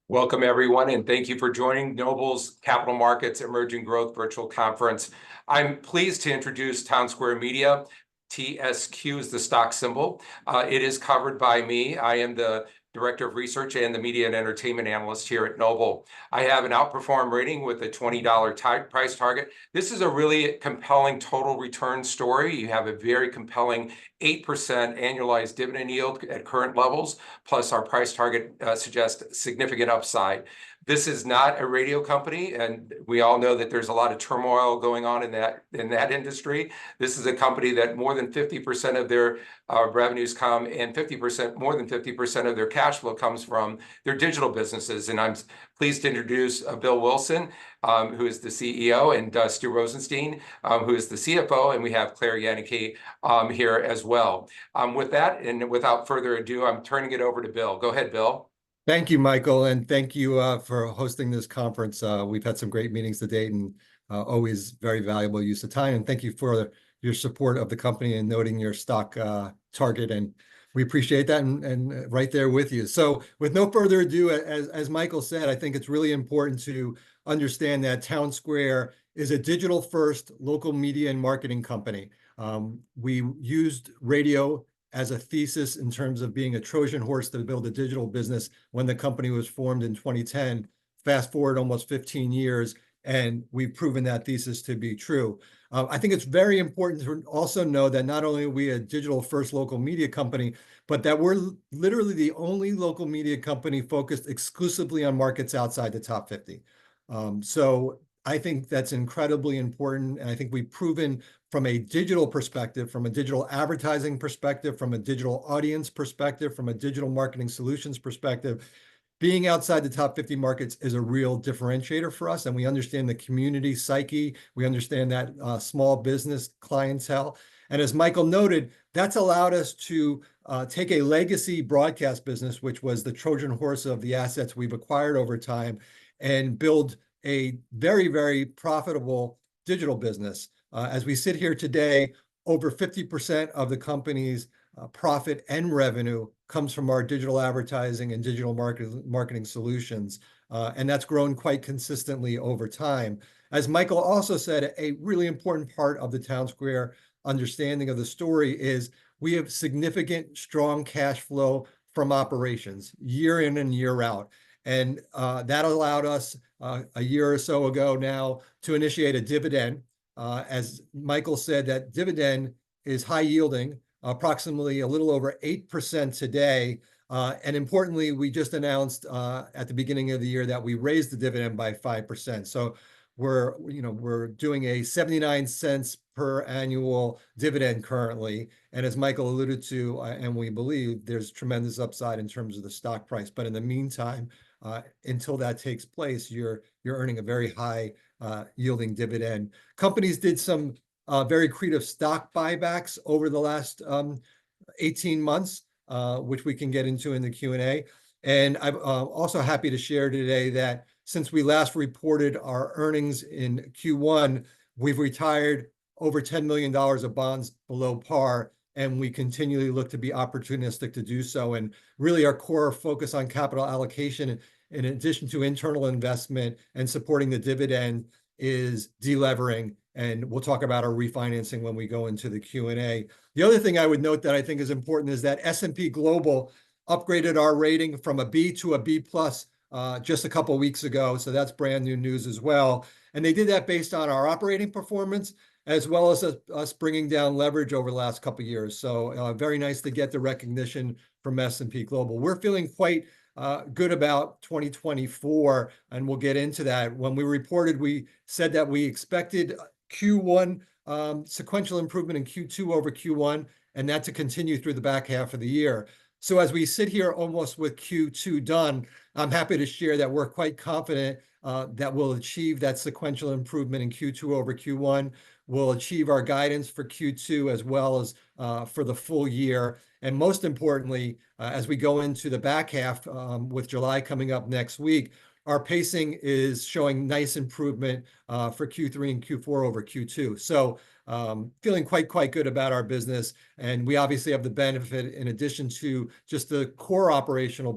Welcome, everyone, and thank you for joining Noble's Capital Markets Emerging Growth Virtual Conference. I'm pleased to introduce Townsquare Media. TSQ is the stock symbol. It is covered by me. I am the Director of Research and the Media and Entertainment Analyst here at Noble. I have an outperform rating with a $20 price target. This is a really compelling total return story. You have a very compelling 8% annualized dividend yield at current levels, plus our price target suggests significant upside. This is not a radio company, and we all know that there's a lot of turmoil going on in that industry. This is a company that more than 50% of their revenues come, and more than 50% of their cash flow comes from their digital businesses. And I'm pleased to introduce Bill Wilson, who is the CEO, and Stu Rosenstein, who is the CFO, and we have Claire Yanicki here as well. With that, and without further ado, I'm turning it over to Bill. Go ahead, Bill. Thank you, Michael, and thank you for hosting this conference. We've had some great meetings to date, and always very valuable use of time. And thank you for your support of the company and noting your stock target, and we appreciate that, and right there with you. So with no further ado, as Michael said, I think it's really important to understand that Townsquare is a digital-first local media and marketing company. We used radio as a thesis in terms of being a Trojan horse to build a digital business when the company was formed in 2010. Fast forward almost 15 years, and we've proven that thesis to be true. I think it's very important to also know that not only are we a digital-first local media company, but that we're literally the only local media company focused exclusively on markets outside the top 50. So I think that's incredibly important, and I think we've proven from a digital perspective, from a digital advertising perspective, from a digital audience perspective, from a digital marketing solutions perspective, being outside the top 50 markets is a real differentiator for us, and we understand the community psyche, we understand that small business clientele, and as Michael noted, that's allowed us to take a legacy broadcast business, which was the Trojan horse of the assets we've acquired over time, and build a very, very profitable digital business. As we sit here today, over 50% of the company's profit and revenue comes from our digital advertising and digital marketing solutions, and that's grown quite consistently over time. As Michael also said, a really important part of the Townsquare understanding of the story is we have significant, strong cash flow from operations year in and year out. And that allowed us a year or so ago now to initiate a dividend. As Michael said, that dividend is high yielding, approximately a little over 8% today. And importantly, we just announced at the beginning of the year that we raised the dividend by 5%. So we're doing a 79 cents per annual dividend currently. And as Michael alluded to, and we believe there's tremendous upside in terms of the stock price. But in the meantime, until that takes place, you're earning a very high yielding dividend. Companies did some very creative stock buybacks over the last 18 months, which we can get into in the Q&A. And I'm also happy to share today that since we last reported our earnings in Q1, we've retired over $10 million of bonds below par, and we continually look to be opportunistic to do so. And really our core focus on capital allocation, in addition to internal investment and supporting the dividend, is delevering. And we'll talk about our refinancing when we go into the Q&A. The other thing I would note that I think is important is that S&P Global upgraded our rating from a B to a B plus just a couple of weeks ago. So that's brand new news as well. And they did that based on our operating performance, as well as us bringing down leverage over the last couple of years. So very nice to get the recognition from S&P Global. We're feeling quite good about 2024, and we'll get into that. When we reported, we said that we expected Q1 sequential improvement in Q2 over Q1, and that to continue through the back half of the year. So as we sit here almost with Q2 done, I'm happy to share that we're quite confident that we'll achieve that sequential improvement in Q2 over Q1. We'll achieve our guidance for Q2 as well as for the full year. And most importantly, as we go into the back half with July coming up next week, our pacing is showing nice improvement for Q3 and Q4 over Q2. So feeling quite good about our business. And we obviously have the benefit, in addition to just the core operational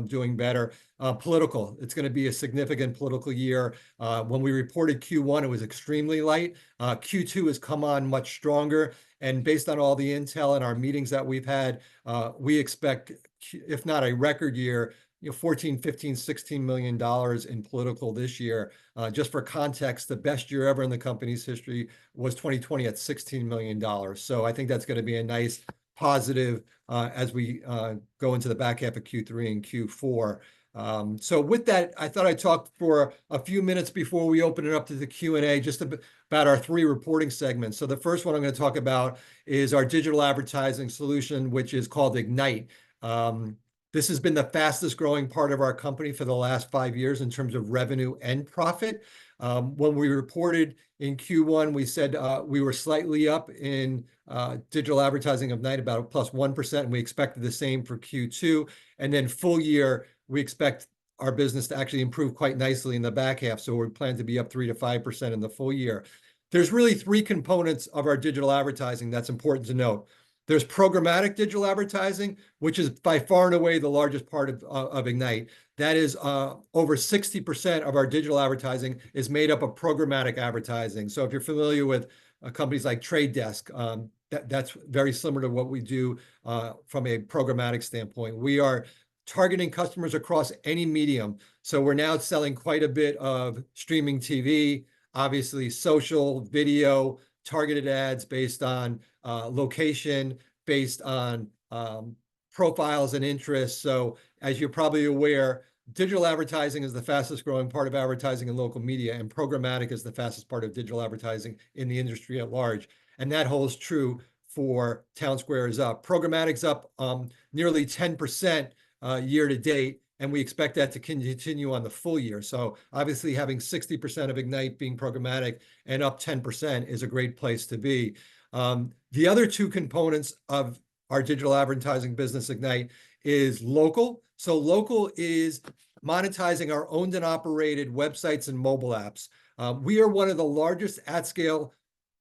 doing better, political. It's going to be a significant political year. When we reported Q1, it was extremely light. Q2 has come on much stronger. And based on all the intel and our meetings that we've had, we expect, if not a record year, 14, 15, $16 million in political this year. Just for context, the best year ever in the company's history was 2020 at $16 million. So I think that's going to be a nice positive as we go into the back half of Q3 and Q4. So with that, I thought I'd talk for a few minutes before we open it up to the Q&A, just about our three reporting segments. So the first one I'm going to talk about is our digital advertising solution, which is called Ignite. This has been the fastest growing part of our company for the last 5 years in terms of revenue and profit. When we reported in Q1, we said we were slightly up in digital advertising of Ignite, about +1%, and we expected the same for Q2. And then full year, we expect our business to actually improve quite nicely in the back half. So we plan to be up 3 to 5% in the full year. There's really three components of our digital advertising that's important to note. There's programmatic digital advertising, which is by far and away the largest part of Ignite. That is over 60% of our digital advertising is made up of programmatic advertising. So if you're familiar with companies like Trade Desk, that's very similar to what we do from a programmatic standpoint. We are targeting customers across any medium. So we're now selling quite a bit of streaming TV, obviously social, video, targeted ads based on location, based on profiles and interests. So as you're probably aware, digital advertising is the fastest growing part of advertising in local media, and programmatic is the fastest part of digital advertising in the industry at large. And that holds true for Townsquare is up. Programmatic's up nearly 10% year to date, and we expect that to continue on the full year. So obviously having 60% of Ignite being programmatic and up 10% is a great place to be. The other two components of our digital advertising business, Ignite, is local. So local is monetizing our owned and operated websites and mobile apps. We are one of the largest at-scale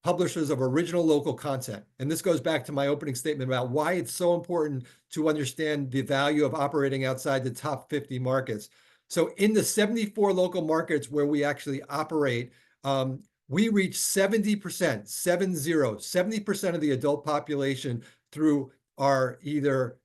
publishers of original local content. And this goes back to my opening statement about why it's so important to understand the value of operating outside the top 50 markets. So in the 74 local markets where we actually operate, we reach 70% of the adult population through our either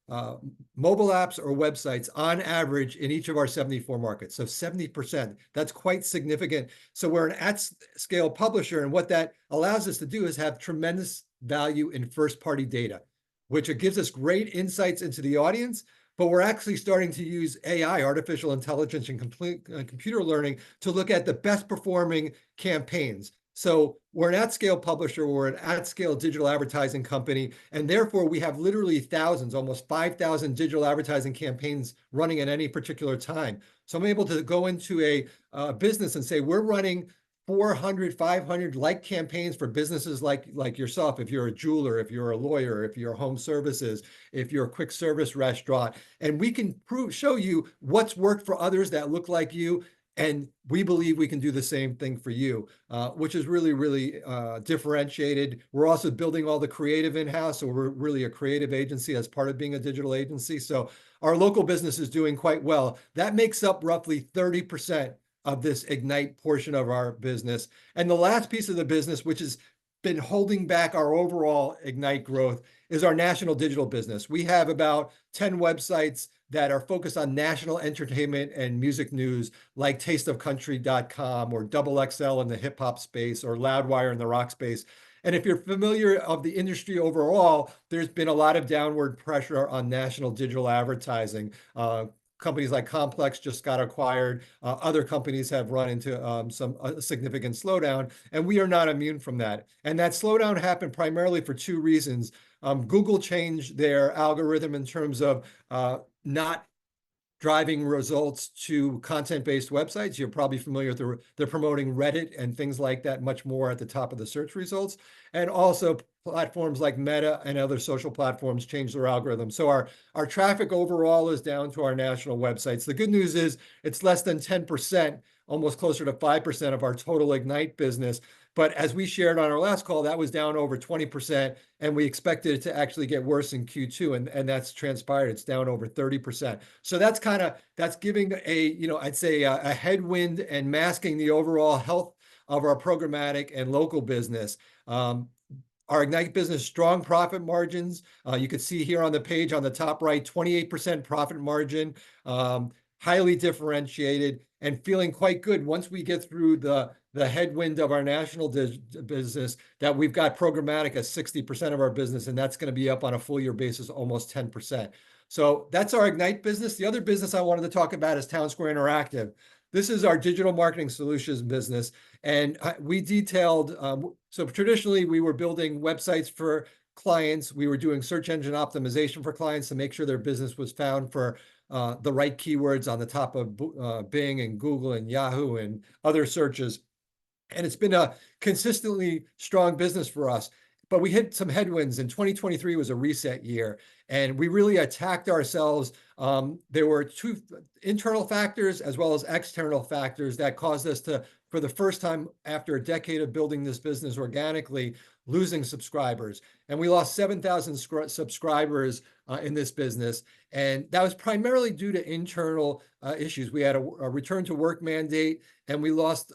mobile apps or websites on average in each of our 74 markets. So 70%, that's quite significant. So we're an at-scale publisher, and what that allows us to do is have tremendous value in first-party data, which it gives us great insights into the audience, but we're actually starting to use AI, artificial intelligence, and computer learning to look at the best performing campaigns. So we're an at-scale publisher, we're an at-scale digital advertising company, and therefore we have literally thousands, almost 5,000 digital advertising campaigns running at any particular time. So I'm able to go into a business and say, we're running 400, 500 like campaigns for businesses like yourself, if you're a jeweler, if you're a lawyer, if you're home services, if you're a quick service restaurant, and we can show you what's worked for others that look like you. And we believe we can do the same thing for you, which is really differentiated. We're also building all the creative in-house, so we're really a creative agency as part of being a digital agency. So our local business is doing quite well. That makes up roughly 30% of this Ignite portion of our business. And the last piece of the business, which has been holding back our overall Ignite growth, is our national digital business. We have about 10 websites that are focused on national entertainment and music news, like tasteofcountry.com or Double XL in the hip hop space or Loudwire in the rock space. And if you're familiar of the industry overall, there's been a lot of downward pressure on national digital advertising. Companies like Complex just got acquired. Other companies have run into some significant slowdown, and we are not immune from that. And that slowdown happened primarily for two reasons. Google changed their algorithm in terms of not driving results to content-based websites. You're probably familiar with they're promoting Reddit and things like that much more at the top of the search results. And also platforms like Meta and other social platforms change their algorithm. So our traffic overall is down to our national websites. The good news is it's less than 10%, almost closer to 5% of our total Ignite business. But as we shared on our last call, that was down over 20%, and we expected it to actually get worse in Q2, and that's transpired. It's down over 30%. So that's giving I'd say a headwind and masking the overall health of our programmatic and local business. Our Ignite business, strong profit margins. You could see here on the page on the top right, 28% profit margin, highly differentiated, and feeling quite good once we get through the headwind of our national business, that we've got programmatic as 60% of our business, and that's going to be up on a full year basis, almost 10%. So that's our Ignite business. The other business I wanted to talk about is Townsquare Interactive. This is our digital marketing solutions business. And we detailed, so traditionally we were building websites for clients. We were doing search engine optimization for clients to make sure their business was found for the right keywords on the top of Bing and Google and Yahoo and other searches. And it's been a consistently strong business for us. But we hit some headwinds, and 2023 was a reset year, and we really attacked ourselves. There were two internal factors as well as external factors that caused us to, for the first time after a decade of building this business organically, losing subscribers. And we lost 7,000 subscribers in this business. And that was primarily due to internal issues. We had a return to work mandate, and we lost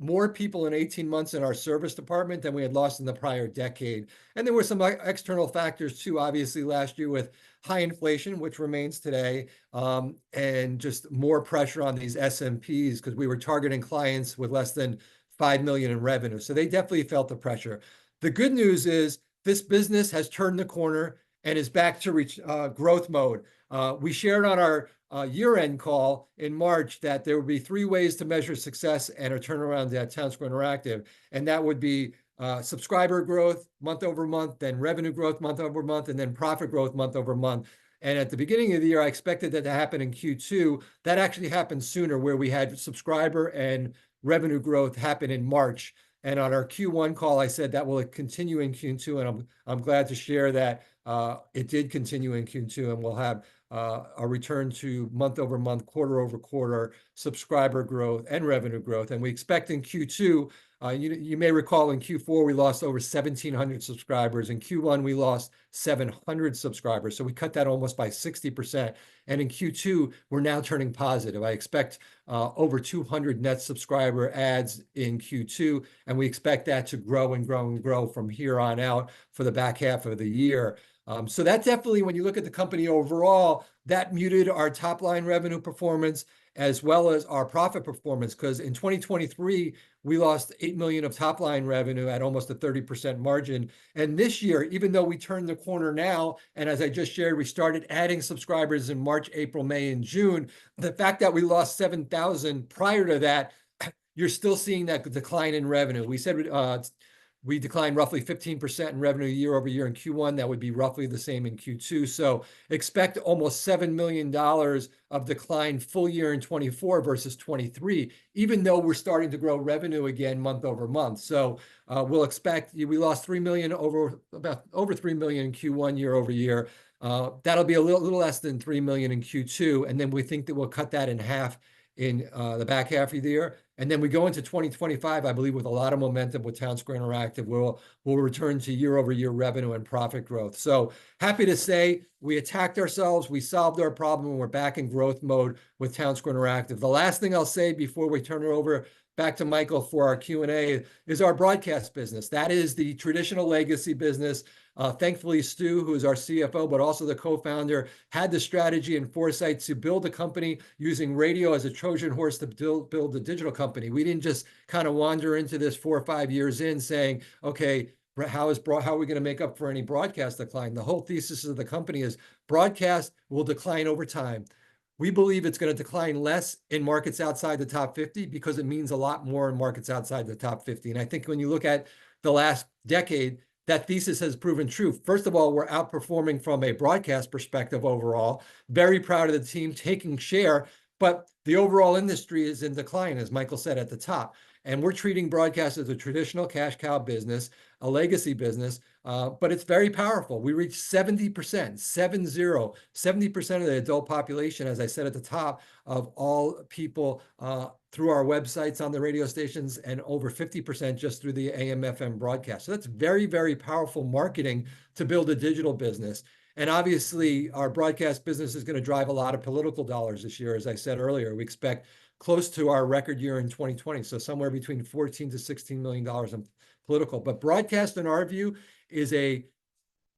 more people in 18 months in our service department than we had lost in the prior decade. And there were some external factors too, obviously last year with high inflation, which remains today, and just more pressure on these SMPs because we were targeting clients with less than 5 million in revenue. So they definitely felt the pressure. The good news is this business has turned the corner and is back to growth mode. We shared on our year-end call in March that there would be 3 ways to measure success and a turnaround at Townsquare Interactive, and that would be subscriber growth month over month, then revenue growth month over month, and then profit growth month over month. And at the beginning of the year, I expected that to happen in Q2. That actually happened sooner, where we had subscriber and revenue growth happen in March. And on our Q1 call, I said that will continue in Q2, and I'm glad to share that it did continue in Q2, and we'll have a return to month over month, quarter over quarter subscriber growth and revenue growth. And we expect in Q2, you may recall in Q4, we lost over 1,700 subscribers. In Q1, we lost 700 subscribers. So we cut that almost by 60%. And in Q2, we're now turning positive. I expect over 200 net subscriber adds in Q2, and we expect that to grow and grow and grow from here on out for the back half of the year. So that definitely, when you look at the company overall, that muted our top line revenue performance as well as our profit performance, because in 2023, we lost 8 million of top line revenue at almost a 30% margin. And this year, even though we turned the corner now, and as I just shared, we started adding subscribers in March, April, May, and June, the fact that we lost 7,000 prior to that, you're still seeing that decline in revenue. We said we declined roughly 15% in revenue year over year in Q1. That would be roughly the same in Q2. So expect almost $7 million of decline full year in 24 versus 23, even though we're starting to grow revenue again month over month. So we'll expect, we lost 3 million about over 3 million in Q1 year over year. That'll be a little less than 3 million in Q2. And then we think that we'll cut that in half in the back half of the year. And then we go into 2025, I believe, with a lot of momentum with Townsquare Interactive. We'll return to year over year revenue and profit growth. So happy to say we attacked ourselves, we solved our problem, and we're back in growth mode with Townsquare Interactive. The last thing I'll say before we turn it over back to Michael for our Q&A is our broadcast business. That is the traditional legacy business. Thankfully, Stu, who is our CFO, but also the co-founder, had the strategy and foresight to build a company using radio as a Trojan horse to build a digital company. We didn't just kind of wander into this 4 or 5 years in saying, okay, how are we going to make up for any broadcast decline? The whole thesis of the company is broadcast will decline over time. We believe it's going to decline less in markets outside the top 50 because it means a lot more in markets outside the top 50. And I think when you look at the last decade, that thesis has proven true. First of all, we're outperforming from a broadcast perspective overall. Very proud of the team taking share, but the overall industry is in decline, as Michael said at the top. And we're treating broadcast as a traditional cash cow business, a legacy business, but it's very powerful. We reach 70%, 70% of the adult population, as I said at the top, of all people through our websites, on the radio stations, and over 50% just through the AM/FM broadcast. So that's very, very powerful marketing to build a digital business. And obviously, our broadcast business is going to drive a lot of political dollars this year. As I said earlier, we expect close to our record year in 2020. So somewhere between $14 to $16 million in political. But broadcast, in our view, is a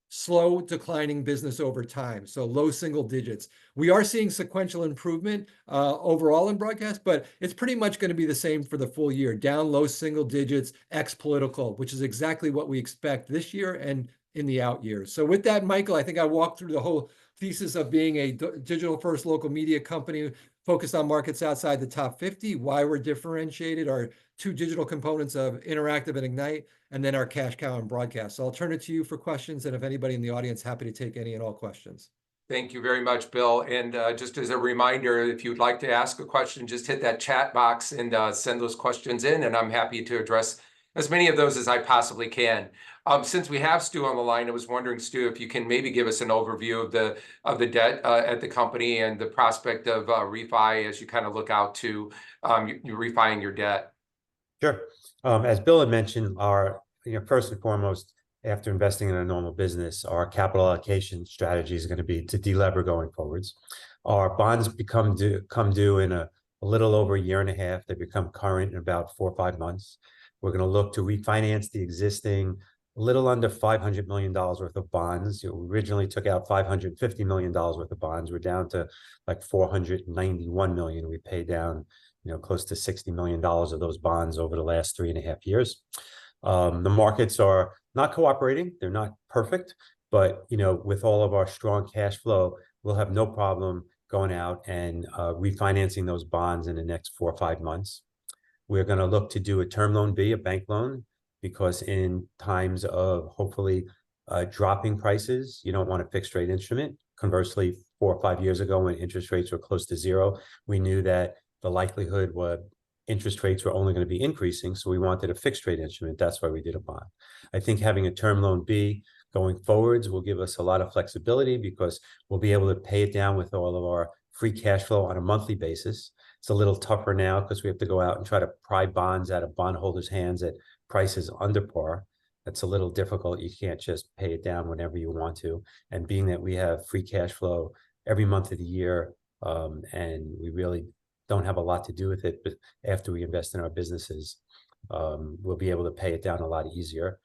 slow declining business over time. So low single digits. We are seeing sequential improvement overall in broadcast, but it's pretty much going to be the same for the full year, down low single digits, ex political, which is exactly what we expect this year and in the out years. So with that, Michael, I think I walked through the whole thesis of being a digital first local media company focused on markets outside the top 50, why we're differentiated, our two digital components of Interactive and Ignite, and then our cash cow and broadcast. So I'll turn it to you for questions, and if anybody in the audience, happy to take any and all questions. Thank you very much, Bill. And just as a reminder, if you'd like to ask a question, just hit that chat box and send those questions in, and I'm happy to address as many of those as I possibly can. Since we have Stu on the line, I was wondering, Stu, if you can maybe give us an overview of the debt at the company and the prospect of refi as you kind of look out to you refining your debt. Sure. As Bill had mentioned, our first and foremost, after investing in a normal business, our capital allocation strategy is going to be to delever going forwards. Our bonds come due in a little over a year and a half. They become current in about 4 or 5 months. We're going to look to refinance the existing little under $500 million worth of bonds. We originally took out $550 million worth of bonds. We're down to like $491 million. We paid down close to $60 million of those bonds over the last 3.5 years. The markets are not cooperating. They're not perfect, but with all of our strong cash flow, we'll have no problem going out and refinancing those bonds in the next 4 or 5 months. We're going to look to do a term loan B, a bank loan, because in times of hopefully dropping prices, you don't want a fixed rate instrument. Conversely, 4 or 5 years ago, when interest rates were close to zero, we knew that the likelihood was interest rates were only going to be increasing. So we wanted a fixed rate instrument. That's why we did a bond. I think having a term loan B going forwards will give us a lot of flexibility because we'll be able to pay it down with all of our free cash flow on a monthly basis. It's a little tougher now because we have to go out and try to pry bonds out of bondholders' hands at prices under par. That's a little difficult. You can't just pay it down whenever you want to. And being that we have free cash flow every month of the year, and we really don't have a lot to do with it, but after we invest in our businesses, we'll be able to pay it down a lot easier.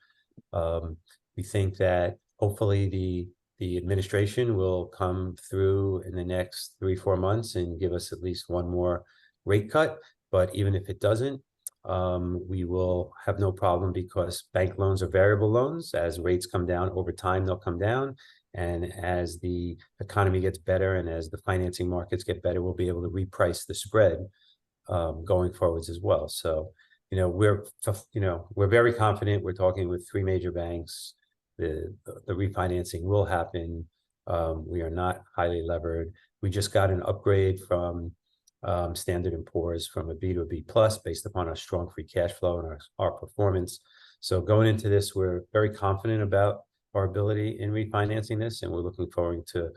We think that hopefully the administration will come through in the next 3 or 4 months and give us at least one more rate cut. But even if it doesn't, we will have no problem because bank loans are variable loans. As rates come down over time, they'll come down. And as the economy gets better and as the financing markets get better, we'll be able to reprice the spread going forwards as well. So, we're very confident. We're talking with 3 major banks. The refinancing will happen. We are not highly levered. We just got an upgrade from Standard & Poor's from a B to a B plus based upon our strong free cash flow and our performance. So going into this, we're very confident about our ability in refinancing this, and we're looking forward to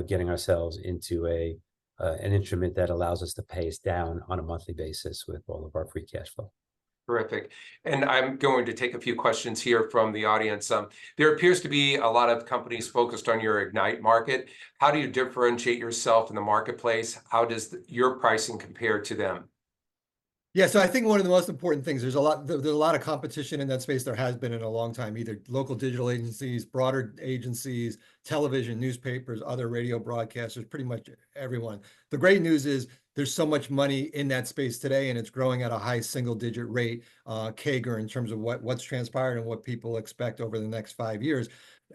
getting ourselves into an instrument that allows us to pay us down on a monthly basis with all of our free cash flow. Terrific. And I'm going to take a few questions here from the audience. There appears to be a lot of companies focused on your Ignite market. How do you differentiate yourself in the marketplace? How does your pricing compare to them? Yeah, so I think one of the most important things, there's a lot of competition in that space. There has been in a long time, either local digital agencies, broader agencies, television, newspapers, other radio broadcasters, pretty much everyone. The great news is there's so much money in that space today, and it's growing at a high single-digit rate, CAGR, in terms of what's transpired and what people expect over the next 5 years.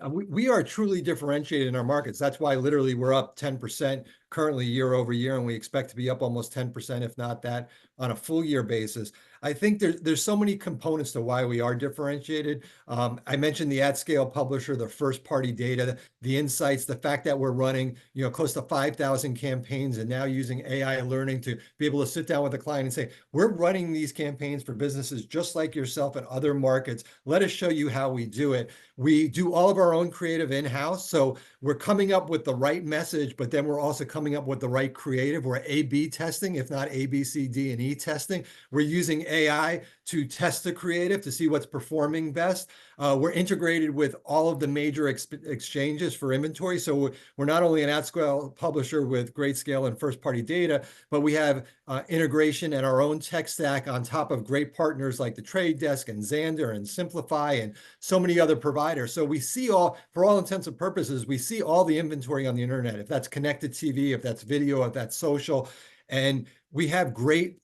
We are truly differentiated in our markets. That's why literally we're up 10% currently year over year, and we expect to be up almost 10%, if not that, on a full year basis. I think there's so many components to why we are differentiated. I mentioned the at-scale publisher, the first-party data, the insights, the fact that we're running, close to 5,000 campaigns and now using AI learning to be able to sit down with a client and say, we're running these campaigns for businesses just like yourself in other markets. Let us show you how we do it. We do all of our own creative in-house, so we're coming up with the right message, but then we're also coming up with the right creative. We're A/B testing, if not A, B, C, D, and E testing. We're using AI to test the creative to see what's performing best. We're integrated with all of the major exchanges for inventory. So we're not only an at-scale publisher with great scale and first-party data, but we have integration and our own tech stack on top of great partners like the Trade Desk and Xandr and Simplify and so many other providers. So we see for all intents and purposes, we see all the inventory on the internet, if that's connected TV, if that's video, if that's social. And we have great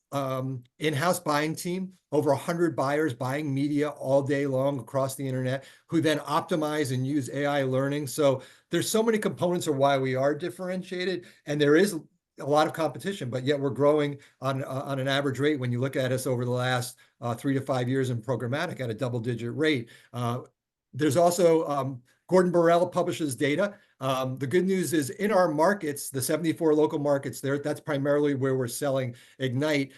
in-house buying team, over 100 buyers buying media all day long across the internet, who then optimize and use AI learning. So there's so many components of why we are differentiated, and there is a lot of competition, but yet we're growing on an average rate when you look at us over the last 3 to 5 years in programmatic at a double-digit rate. There's also Gordon Borrell publishes data. The good news is in our markets, the 74 local markets there, that's primarily where we're selling Ignite.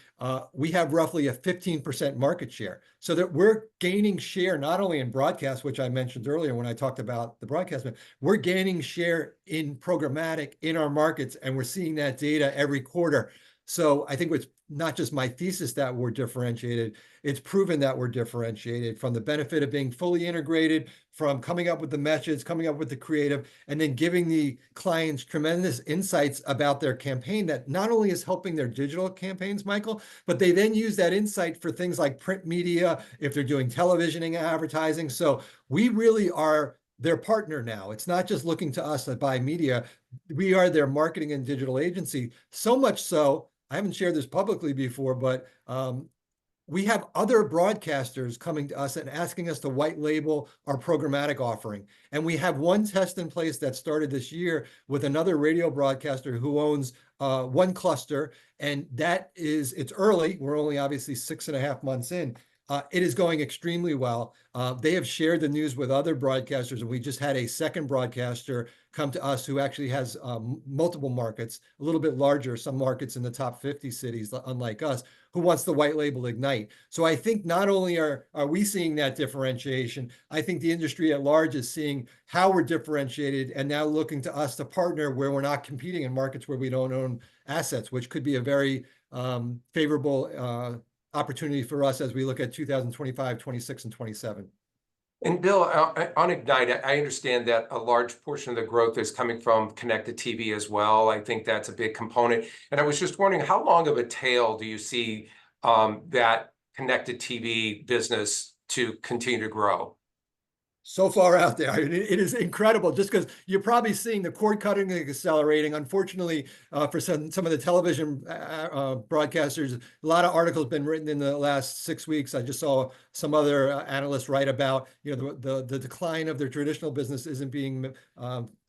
We have roughly a 15% market share. So that we're gaining share not only in broadcast, which I mentioned earlier when I talked about the broadcast, but we're gaining share in programmatic in our markets, and we're seeing that data every quarter. So I think it's not just my thesis that we're differentiated, it's proven that we're differentiated from the benefit of being fully integrated, from coming up with the messages, coming up with the creative, and then giving the clients tremendous insights about their campaign that not only is helping their digital campaigns, Michael, but they then use that insight for things like print media, if they're doing television and advertising. So we really are their partner now. It's not just looking to us to buy media. We are their marketing and digital agency. So much so, I haven't shared this publicly before, but we have other broadcasters coming to us and asking us to white label our programmatic offering. And we have one test in place that started this year with another radio broadcaster who owns one cluster. And it's early. We're only obviously 6.5 months in. It is going extremely well. They have shared the news with other broadcasters, and we just had a second broadcaster come to us who actually has multiple markets, a little bit larger, some markets in the top 50 cities, unlike us, who wants the white label Ignite. So I think not only are we seeing that differentiation, I think the industry at large is seeing how we're differentiated and now looking to us to partner where we're not competing in markets where we don't own assets, which could be a very favorable opportunity for us as we look at 2025, 26, and 27. And Bill, on Ignite, I understand that a large portion of the growth is coming from connected TV as well. I think that's a big component. And I was just wondering, how long of a tail do you see that connected TV business to continue to grow? So far out there. I mean, it is incredible just because you're probably seeing the cord cutting accelerating. Unfortunately, for some of the television broadcasters, a lot of articles been written in the last 6 weeks. I just saw some other analysts write about, the decline of their traditional business isn't being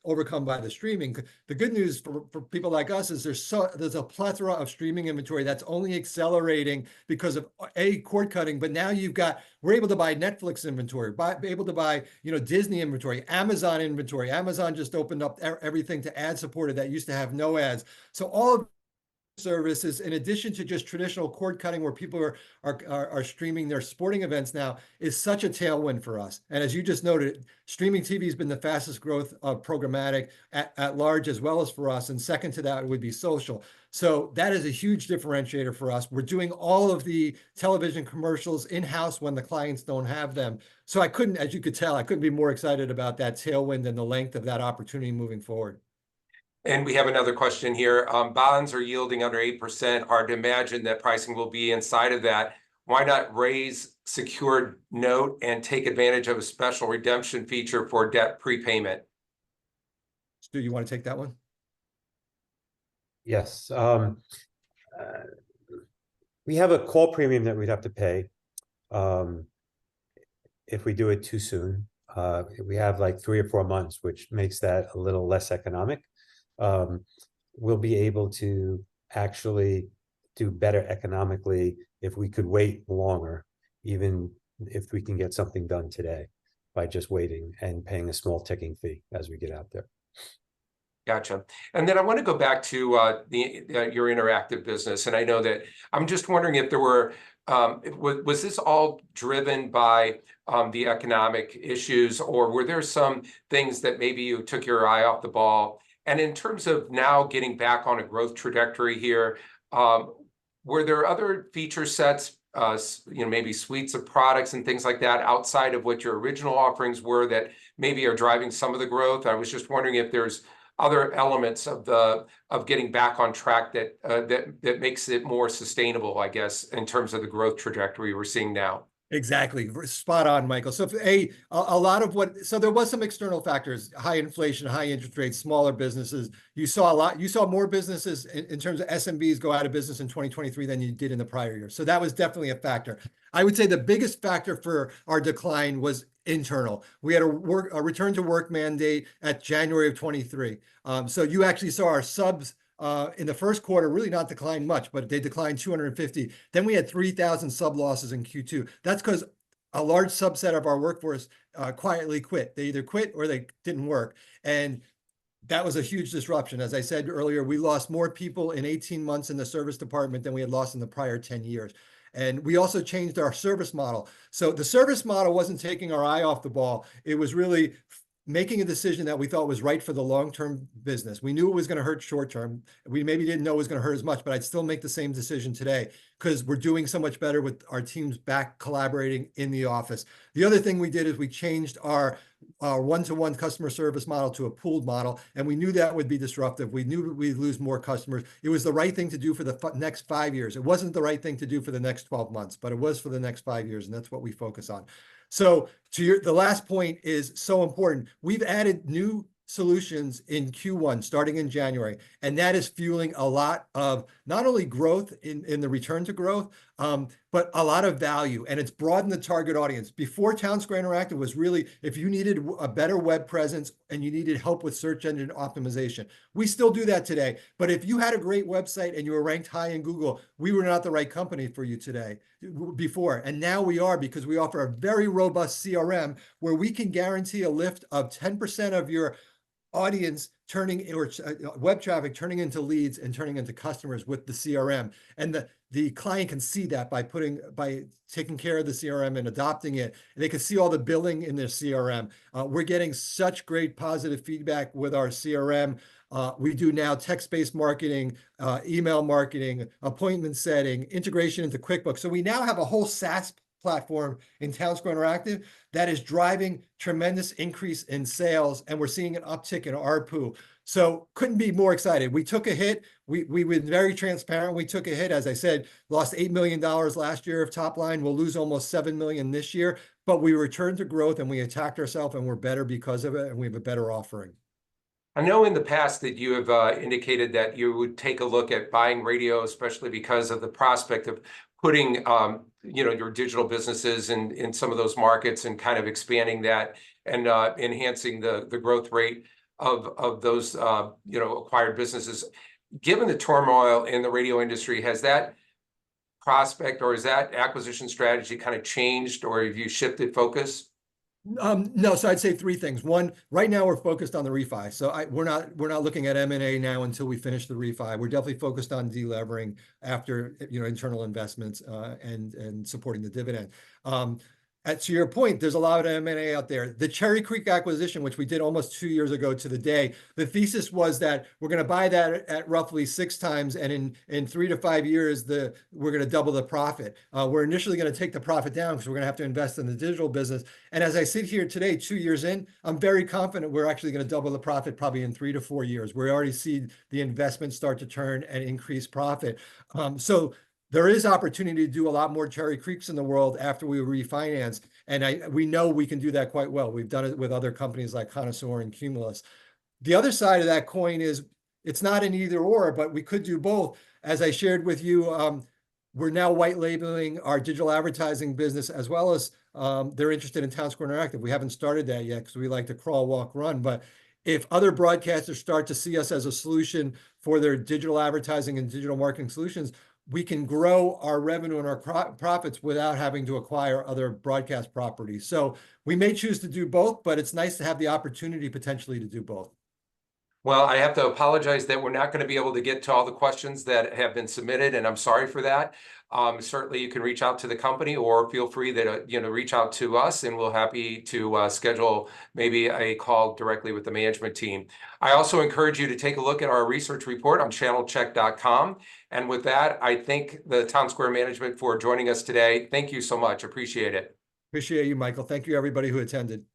overcome by the streaming. The good news for people like us is there's a plethora of streaming inventory that's only accelerating because of cord cutting. But now we're able to buy Netflix inventory, able to buy Disney inventory, Amazon inventory. Amazon just opened up everything to ad supported that used to have no ads. So all of services, in addition to just traditional cord cutting where people are streaming their sporting events now, is such a tailwind for us. And as you just noted, streaming TV has been the fastest growth of programmatic at large, as well as for us. And second to that would be social. So that is a huge differentiator for us. We're doing all of the television commercials in-house when the clients don't have them. So as you could tell, I couldn't be more excited about that tailwind and the length of that opportunity moving forward. And we have another question here. Bonds are yielding under 8%. Hard to imagine that pricing will be inside of that. Why not raise secured note and take advantage of a special redemption feature for debt prepayment? Stu, you want to take that one? Yes. We have a call premium that we'd have to pay if we do it too soon. We have like 3 or 4 months, which makes that a little less economic. we'll be able to actually do better economically if we could wait longer, even if we can get something done today by just waiting and paying a small ticking fee as we get out there. Gotcha. And then I want to go back to your interactive business. And I know that I'm just wondering if there were, was this all driven by the economic issues, or were there some things that maybe you took your eye off the ball? And in terms of now getting back on a growth trajectory here, were there other feature sets, maybe suites of products and things like that outside of what your original offerings were that maybe are driving some of the growth? I was just wondering if there's other elements of getting back on track that makes it more sustainable, I guess, in terms of the growth trajectory we're seeing now. Exactly. Spot on, Michael. So a lot of so there was some external factors, high inflation, high interest rates, smaller businesses. You saw more businesses in terms of SMBs go out of business in 2023 than you did in the prior year. So that was definitely a factor. I would say the biggest factor for our decline was internal. We had a return to work mandate at January of 23. So you actually saw our subs in the first quarter really not decline much, but they declined 250. Then we had 3,000 sub losses in Q2. That's because a large subset of our workforce quietly quit. They either quit or they didn't work. And that was a huge disruption. As I said earlier, we lost more people in 18 months in the service department than we had lost in the prior 10 years. And we also changed our service model. So the service model wasn't taking our eye off the ball. It was really making a decision that we thought was right for the long-term business. We knew it was going to hurt short-term. We maybe didn't know it was going to hurt as much, but I'd still make the same decision today because we're doing so much better with our teams back collaborating in the office. The other thing we did is we changed our one-to-one customer service model to a pooled model, and we knew that would be disruptive. We knew we'd lose more customers. It was the right thing to do for the next 5 years. It wasn't the right thing to do for the next 12 months, but it was for the next 5 years, and that's what we focus on. So the last point is so important. We've added new solutions in Q1 starting in January, and that is fueling a lot of not only growth in the return to growth, but a lot of value, and it's broadened the target audience. Before Townsquare Interactive was really if you needed a better web presence and you needed help with search engine optimization. We still do that today, but if you had a great website and you were ranked high in Google, we were not the right company for you today before, and now we are because we offer a very robust CRM where we can guarantee a lift of 10% of your audience turning or web traffic turning into leads and turning into customers with the CRM. And the client can see that by taking care of the CRM and adopting it. And they can see all the billing in their CRM. We're getting such great positive feedback with our CRM. We do now text-based marketing, email marketing, appointment setting, integration into QuickBooks. So we now have a whole SaaS platform in Townsquare Interactive that is driving tremendous increase in sales, and we're seeing an uptick in ARPU. So couldn't be more excited. We took a hit. We were very transparent. We took a hit, as I said, lost $8 million last year of top line. We'll lose almost $7 million this year, but we returned to growth and we attacked ourselves and we're better because of it, and we have a better offering. I know in the past that you have indicated that you would take a look at buying radio, especially because of the prospect of putting your digital businesses in some of those markets and kind of expanding that and enhancing the growth rate of those acquired businesses. Given the turmoil in the radio industry, has that prospect or has that acquisition strategy kind of changed, or have you shifted focus? No, so I'd say three things. One, right now we're focused on the refi. So we're not looking at M&A now until we finish the refi. We're definitely focused on delevering after internal investments and supporting the dividend. To your point, there's a lot of M&A out there. The Cherry Creek acquisition, which we did almost 2 years ago to the day, the thesis was that we're going to buy that at roughly 6 times, and in 3 to 5 years, we're going to double the profit. We're initially going to take the profit down because we're going to have to invest in the digital business. And as I sit here today, 2 years in, I'm very confident we're actually going to double the profit probably in 3 to 4 years. We already see the investment start to turn and increase profit. So there is opportunity to do a lot more Cherry Creeks in the world after we refinance, and we know we can do that quite well. We've done it with other companies like Connoisseur and Cumulus. The other side of that coin is it's not an either or, but we could do both. As I shared with you, we're now white labeling our digital advertising business as well as they're interested in Townsquare Interactive. We haven't started that yet because we like to crawl, walk, run, but if other broadcasters start to see us as a solution for their digital advertising and digital marketing solutions, we can grow our revenue and our profits without having to acquire other broadcast properties. So we may choose to do both, but it's nice to have the opportunity potentially to do both. Well, I have to apologize that we're not going to be able to get to all the questions that have been submitted, and I'm sorry for that. Certainly, you can reach out to the company, or feel free to reach out to us, and we're happy to schedule maybe a call directly with the management team. I also encourage you to take a look at our research report on channelcheck.com. And with that, I thank the Townsquare management for joining us today. Thank you so much. Appreciate it. Appreciate you, Michael. Thank you, everybody who attended.